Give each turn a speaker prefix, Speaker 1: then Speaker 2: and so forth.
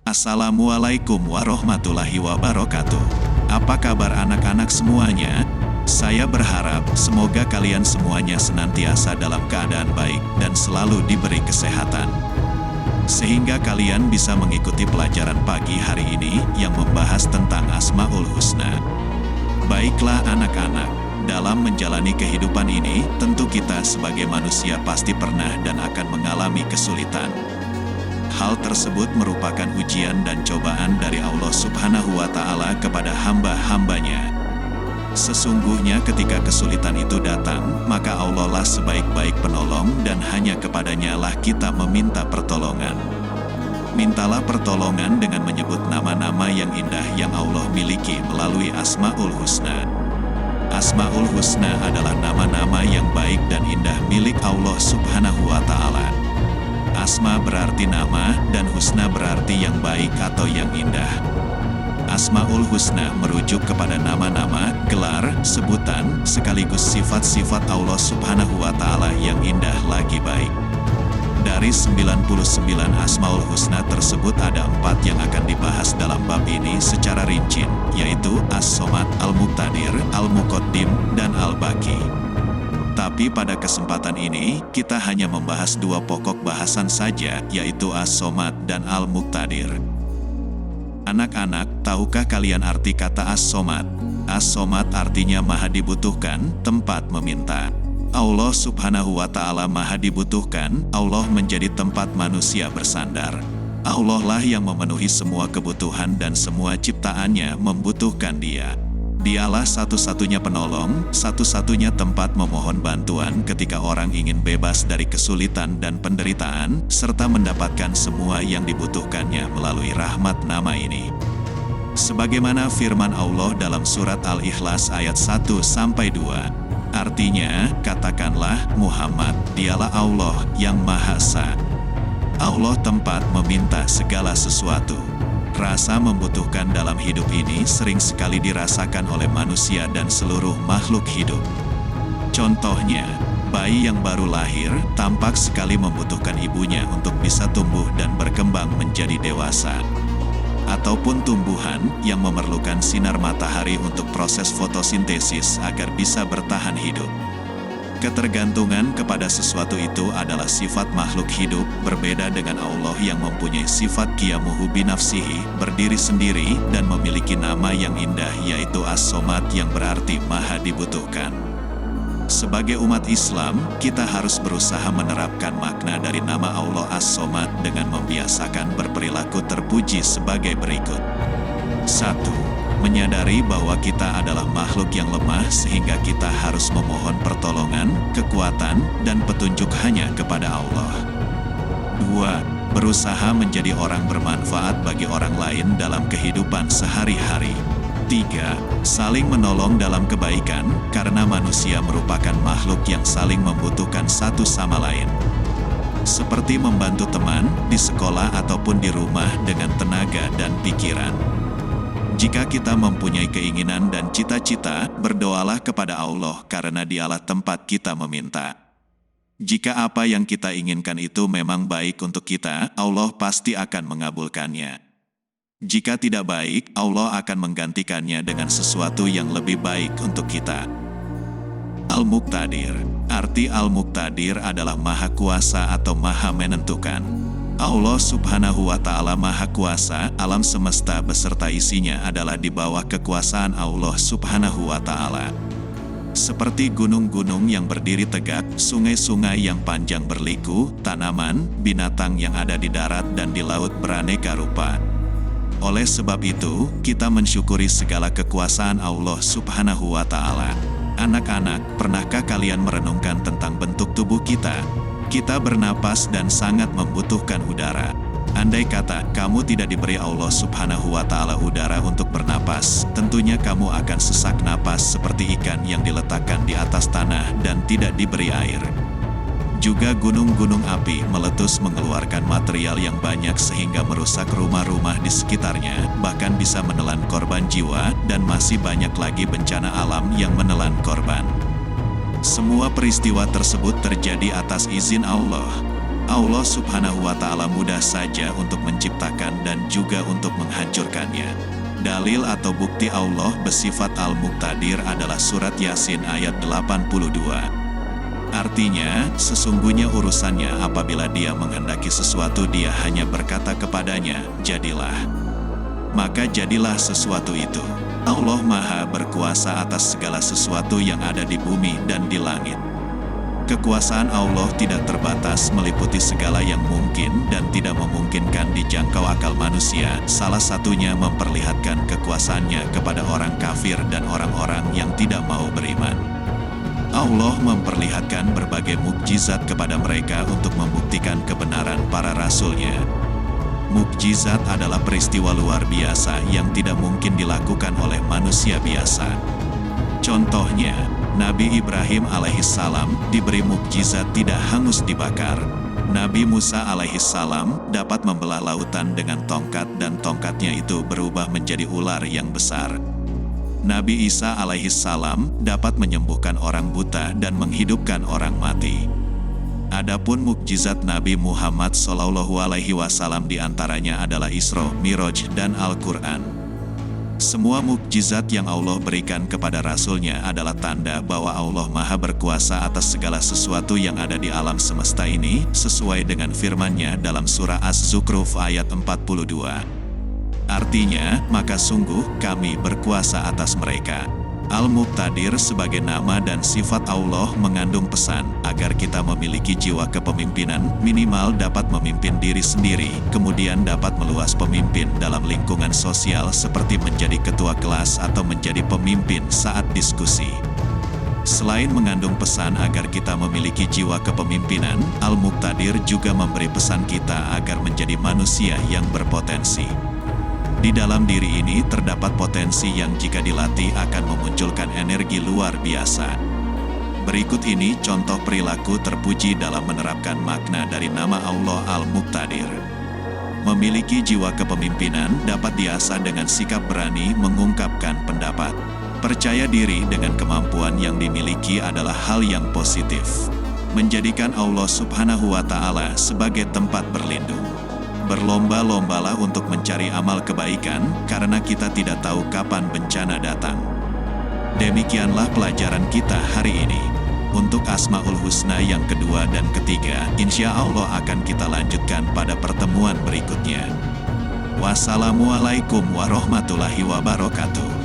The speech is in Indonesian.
Speaker 1: Assalamualaikum warahmatullahi wabarakatuh. Apa kabar anak-anak semuanya? Saya berharap semoga kalian semuanya senantiasa dalam keadaan baik dan selalu diberi kesehatan. Sehingga kalian bisa mengikuti pelajaran pagi hari ini yang membahas tentang Asmaul Husna. Baiklah anak-anak, dalam menjalani kehidupan ini, tentu kita sebagai manusia pasti pernah dan akan mengalami kesulitan. Hal tersebut merupakan ujian dan cobaan dari Allah Subhanahu wa Ta'ala kepada hamba-hambanya. Sesungguhnya ketika kesulitan itu datang, maka Allah lah sebaik-baik penolong dan hanya kepadanya lah kita meminta pertolongan. Mintalah pertolongan dengan menyebut nama-nama yang indah yang Allah miliki melalui Asmaul Husna. Asmaul Husna adalah nama-nama yang baik dan indah milik Allah Subhanahu wa Ta'ala. Asma berarti nama, dan husna berarti yang baik atau yang indah. Asmaul Husna merujuk kepada nama-nama, gelar, sebutan, sekaligus sifat-sifat Allah Subhanahu wa Ta'ala yang indah lagi baik. Dari 99 Asmaul Husna tersebut ada 4 yang akan dibahas dalam bab ini secara rinci, yaitu As-Somad, Al-Muqtadir, Al-Muqaddim, dan Al-Baqi. Tapi pada kesempatan ini, kita hanya membahas 2 pokok bahasan saja, yaitu As-Somad dan Al-Muqtadir. Anak-anak, tahukah kalian arti kata As-Somad? As-Somad artinya maha dibutuhkan, tempat meminta. Allah Subhanahu wa Ta'ala maha dibutuhkan, Allah menjadi tempat manusia bersandar. Allah lah yang memenuhi semua kebutuhan dan semua ciptaannya membutuhkan Dia. Dialah satu-satunya penolong, satu-satunya tempat memohon bantuan ketika orang ingin bebas dari kesulitan dan penderitaan, serta mendapatkan semua yang dibutuhkannya melalui rahmat nama ini. Sebagaimana firman Allah dalam surat Al-Ikhlas ayat 1-2, artinya, katakanlah Muhammad, dialah Allah yang Maha Esa. Allah tempat meminta segala sesuatu. Rasa membutuhkan dalam hidup ini sering sekali dirasakan oleh manusia dan seluruh makhluk hidup. Contohnya, bayi yang baru lahir tampak sekali membutuhkan ibunya untuk bisa tumbuh dan berkembang menjadi dewasa. Ataupun tumbuhan yang memerlukan sinar matahari untuk proses fotosintesis agar bisa bertahan hidup. Ketergantungan kepada sesuatu itu adalah sifat makhluk hidup, berbeda dengan Allah yang mempunyai sifat qiyamuhu binafsihi, berdiri sendiri, dan memiliki nama yang indah yaitu As-Somad yang berarti maha dibutuhkan. Sebagai umat Islam, kita harus berusaha menerapkan makna dari nama Allah As-Somad dengan membiasakan berperilaku terpuji sebagai berikut. 1. Menyadari bahwa kita adalah makhluk yang lemah sehingga kita harus memohon pertolongan, kekuatan, dan petunjuk hanya kepada Allah. 2. Berusaha menjadi orang bermanfaat bagi orang lain dalam kehidupan sehari-hari. 3. Saling menolong dalam kebaikan, karena manusia merupakan makhluk yang saling membutuhkan satu sama lain. Seperti membantu teman, di sekolah ataupun di rumah dengan tenaga dan pikiran. Jika kita mempunyai keinginan dan cita-cita, berdoalah kepada Allah karena Dialah tempat kita meminta. Jika apa yang kita inginkan itu memang baik untuk kita, Allah pasti akan mengabulkannya. Jika tidak baik, Allah akan menggantikannya dengan sesuatu yang lebih baik untuk kita. Al-Muqtadir. Arti Al-Muqtadir adalah Maha Kuasa atau Maha Menentukan. Allah Subhanahu wa Ta'ala Maha Kuasa, alam semesta beserta isinya adalah di bawah kekuasaan Allah Subhanahu wa Ta'ala. Seperti gunung-gunung yang berdiri tegak, sungai-sungai yang panjang berliku, tanaman, binatang yang ada di darat dan di laut beraneka rupa. Oleh sebab itu, kita mensyukuri segala kekuasaan Allah Subhanahu wa Ta'ala. Anak-anak, pernahkah kalian merenungkan tentang bentuk tubuh kita? Kita bernapas dan sangat membutuhkan udara. Andai kata kamu tidak diberi Allah Subhanahu wa Ta'ala udara untuk bernapas, tentunya kamu akan sesak napas seperti ikan yang diletakkan di atas tanah dan tidak diberi air. Juga gunung-gunung api meletus mengeluarkan material yang banyak sehingga merusak rumah-rumah di sekitarnya, bahkan bisa menelan korban jiwa, dan masih banyak lagi bencana alam yang menelan korban. Semua peristiwa tersebut terjadi atas izin Allah. Allah Subhanahu wa Ta'ala mudah saja untuk menciptakan dan juga untuk menghancurkannya. Dalil atau bukti Allah bersifat Al-Muqtadir adalah surat Yasin ayat 82. Artinya, sesungguhnya urusannya apabila Dia menghendaki sesuatu, Dia hanya berkata kepadanya, jadilah. Maka jadilah sesuatu itu. Allah Maha berkuasa atas segala sesuatu yang ada di bumi dan di langit. Kekuasaan Allah tidak terbatas, meliputi segala yang mungkin dan tidak memungkinkan dijangkau akal manusia. Salah satunya memperlihatkan kekuasaannya kepada orang kafir dan orang-orang yang tidak mau beriman. Allah memperlihatkan berbagai mukjizat kepada mereka untuk membuktikan kebenaran para rasulnya. Mukjizat adalah peristiwa luar biasa yang tidak mungkin dilakukan oleh manusia biasa. Contohnya, Nabi Ibrahim alaihissalam diberi mukjizat tidak hangus dibakar. Nabi Musa alaihissalam dapat membelah lautan dengan tongkat dan tongkatnya itu berubah menjadi ular yang besar. Nabi Isa alaihissalam dapat menyembuhkan orang buta dan menghidupkan orang mati. Adapun mukjizat Nabi Muhammad SAW diantaranya adalah Isra, Miraj, dan Al-Quran. Semua mukjizat yang Allah berikan kepada Rasul-Nya adalah tanda bahwa Allah Maha berkuasa atas segala sesuatu yang ada di alam semesta ini, sesuai dengan firman-Nya dalam surah Az-Zukhruf ayat 42. Artinya, maka sungguh kami berkuasa atas mereka. Al-Muqtadir sebagai nama dan sifat Allah mengandung pesan agar kita memiliki jiwa kepemimpinan, minimal dapat memimpin diri sendiri, kemudian dapat meluas pemimpin dalam lingkungan sosial seperti menjadi ketua kelas atau menjadi pemimpin saat diskusi. Selain mengandung pesan agar kita memiliki jiwa kepemimpinan, Al-Muqtadir juga memberi pesan kita agar menjadi manusia yang berpotensi. Di dalam diri ini terdapat potensi yang jika dilatih akan memunculkan energi luar biasa. Berikut ini contoh perilaku terpuji dalam menerapkan makna dari nama Allah Al-Muqtadir. Memiliki jiwa kepemimpinan dapat diasah dengan sikap berani mengungkapkan pendapat. Percaya diri dengan kemampuan yang dimiliki adalah hal yang positif. Menjadikan Allah Subhanahu wa Ta'ala sebagai tempat berlindung. Berlomba-lombalah untuk mencari amal kebaikan, karena kita tidak tahu kapan bencana datang. Demikianlah pelajaran kita hari ini. Untuk Asmaul Husna yang kedua dan ketiga, insya Allah akan kita lanjutkan pada pertemuan berikutnya. Wassalamualaikum warahmatullahi wabarakatuh.